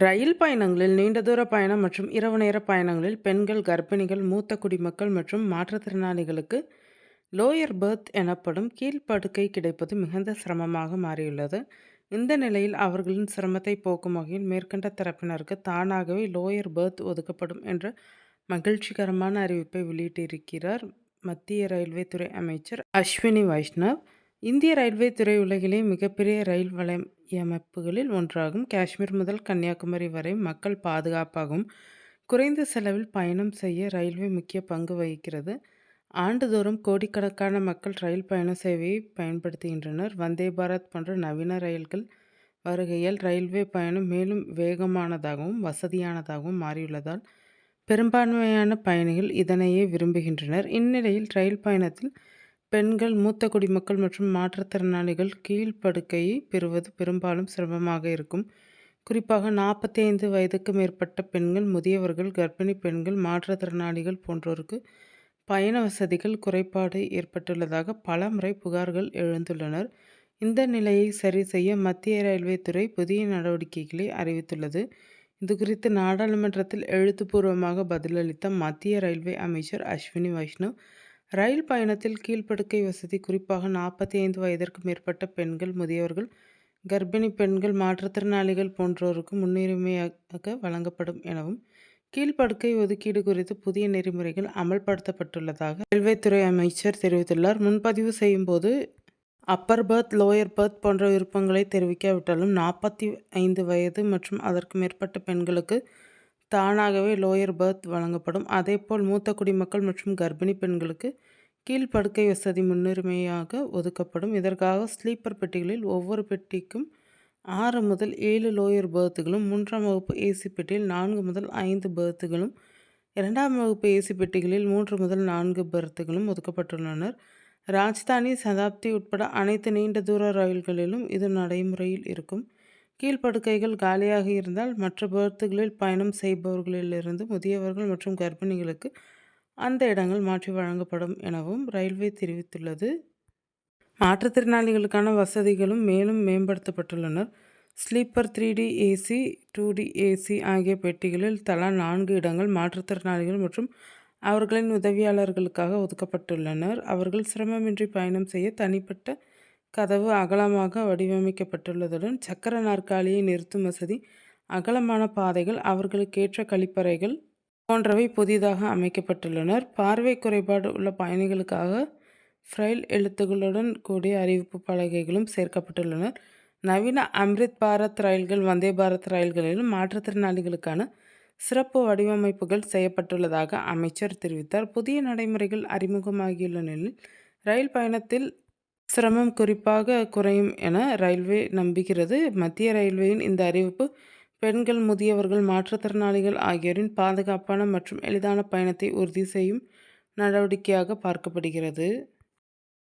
ரயில் பயணங்களில் நீண்ட தூர பயணம் மற்றும் இரவு நேர பயணங்களில் பெண்கள், கர்ப்பிணிகள், மூத்த குடிமக்கள் மற்றும் மாற்றுத்திறனாளிகளுக்கு லோயர் பெர்த் எனப்படும் கீழ்ப்படுக்கை கிடைப்பது மிகுந்த சிரமமாக மாறியுள்ளது. இந்த நிலையில் அவர்களின் சிரமத்தை போக்கும் வகையில் மேற்கண்ட தரப்பினருக்கு தானாகவே லோயர் பெர்த் ஒதுக்கப்படும் என்ற மகிழ்ச்சிகரமான அறிவிப்பை வெளியிட்டிருக்கிறார் மத்திய ரயில்வே துறை அமைச்சர் அஸ்வினி வைஷ்ணவ். இந்திய ரயில்வே துறை உலகிலே மிகப்பெரிய ரயில் வலையமைப்புகளில் ஒன்றாகும். காஷ்மீர் முதல் கன்னியாகுமரி வரை மக்கள் பாதுகாப்பாகவும் குறைந்த செலவில் பயணம் செய்ய ரயில்வே முக்கிய பங்கு வகிக்கிறது. ஆண்டுதோறும் கோடிக்கணக்கான மக்கள் ரயில் பயண சேவையை பயன்படுத்துகின்றனர். வந்தே பாரத் போன்ற நவீன ரயில்கள் வருகையால் ரயில்வே பயணம் மேலும் வேகமானதாகவும் வசதியானதாகவும் மாறியுள்ளதால் பெரும்பான்மையான பயணிகள் இதனையே விரும்புகின்றனர். இந்நிலையில் ரயில் பயணத்தில் பெண்கள், மூத்த குடிமக்கள் மற்றும் மாற்றுத்திறனாளிகள் கீழ்ப்படுக்கையை பெறுவது பெரும்பாலும் சிரமமாக இருக்கும். குறிப்பாக 45 வயதுக்கு மேற்பட்ட பெண்கள், முதியவர்கள், கர்ப்பிணி பெண்கள், மாற்றுத்திறனாளிகள் போன்றோருக்கு பயண வசதிகள் குறைபாடு ஏற்பட்டுள்ளதாக பல முறை புகார்கள் எழுந்துள்ளனர். இந்த நிலையை சரி செய்ய மத்திய ரயில்வே துறை புதிய நடவடிக்கைகளை அறிவித்துள்ளது. இதுகுறித்து நாடாளுமன்றத்தில் எழுத்துப்பூர்வமாக பதிலளித்த மத்திய ரயில்வே அமைச்சர் அஸ்வினி வைஷ்ணவ், ரயில் பயணத்தில் கீழ்ப்படுக்கை வசதி குறிப்பாக 45 வயதிற்கு மேற்பட்ட பெண்கள், முதியவர்கள், கர்ப்பிணி பெண்கள், மாற்றுத்திறனாளிகள் போன்றோருக்கு முன்னுரிமையாக வழங்கப்படும் எனவும், கீழ்ப்படுக்கை ஒதுக்கீடு குறித்து புதிய நெறிமுறைகள் அமல்படுத்தப்பட்டுள்ளதாக ரயில்வே துறை அமைச்சர் தெரிவித்துள்ளார். முன்பதிவு செய்யும் போது அப்பர் பெர்த், லோயர் பெர்த் போன்ற விருப்பங்களை தெரிவிக்காவிட்டாலும் 45 வயது மற்றும் அதற்கு மேற்பட்ட பெண்களுக்கு தானாகவே லோயர் பெர்த் வழங்கப்படும். அதேபோல் மூத்த குடிமக்கள் மற்றும் கர்ப்பிணி பெண்களுக்கு கீழ்ப்படுக்கை வசதி முன்னுரிமையாக ஒதுக்கப்படும். இதற்காக ஸ்லீப்பர் பெட்டிகளில் ஒவ்வொரு பெட்டிக்கும் 6 முதல் 7 லோயர் பெர்த்துகளும், 3ஆம் வகுப்பு ஏசி பெட்டியில் 4 முதல் 5 பெர்த்துகளும், 2ஆம் வகுப்பு ஏசி பெட்டிகளில் 3 முதல் 4 பெர்த்துகளும் ஒதுக்கப்பட்டுள்ளனர். ராஜ்தானி, சதாப்தி உட்பட அனைத்து நீண்ட தூர ரயில்களிலும் இது நடைமுறையில் இருக்கும். கீழ்ப்படுக்கைகள் காலியாக இருந்தால் மற்ற பெர்த்துகளில் பயணம் செய்பவர்களிலிருந்து முதியவர்கள் மற்றும் கர்ப்பிணிகளுக்கு அந்த இடங்கள் மாற்றி வழங்கப்படும் எனவும் ரயில்வே தெரிவித்துள்ளது. மாற்றுத்திறனாளிகளுக்கான வசதிகளும் மேலும் மேம்படுத்தப்பட்டுள்ளன. Sleeper 3D AC, 2D AC ஆகிய பெட்டிகளில் தலா 4 இடங்கள் மாற்றுத்திறனாளிகள் மற்றும் அவர்களின் உதவியாளர்களுக்காக ஒதுக்கப்பட்டுள்ளனர். அவர்கள் சிரமமின்றி பயணம் செய்ய தனிப்பட்ட கதவு அகலமாக வடிவமைக்கப்பட்டுள்ளதுடன் சக்கர நாற்காலியை நிறுத்தும் வசதி, அகலமான பாதைகள், அவர்களுக்கேற்ற கழிப்பறைகள் போன்றவை புதிதாக அமைக்கப்பட்டுள்ளனர். பார்வை குறைபாடு உள்ள பயணிகளுக்காக பிரெயில் எழுத்துக்களுடன் கூடிய அறிவிப்பு பலகைகளும் சேர்க்கப்பட்டுள்ளன. நவீன அம்ரித் பாரத் ரயில்கள், வந்தே பாரத் ரயில்களிலும் மாற்றுத்திறனாளிகளுக்கான சிறப்பு வடிவமைப்புகள் செய்யப்பட்டுள்ளதாக அமைச்சர் தெரிவித்தார். புதிய நடைமுறைகள் அறிமுகமாகியுள்ள நிலையில் ரயில் பயணத்தில் சிரமம் குறிப்பாக குறையும் என ரயில்வே நம்புகிறது. மத்திய ரயில்வேயின் இந்த அறிவிப்பு பெண்கள், முதியவர்கள், மாற்றுத்திறனாளிகள் ஆகியோரின் பாதுகாப்பான மற்றும் எளிதான பயணத்தை உறுதி செய்யும் நடவடிக்கையாக பார்க்கப்படுகிறது.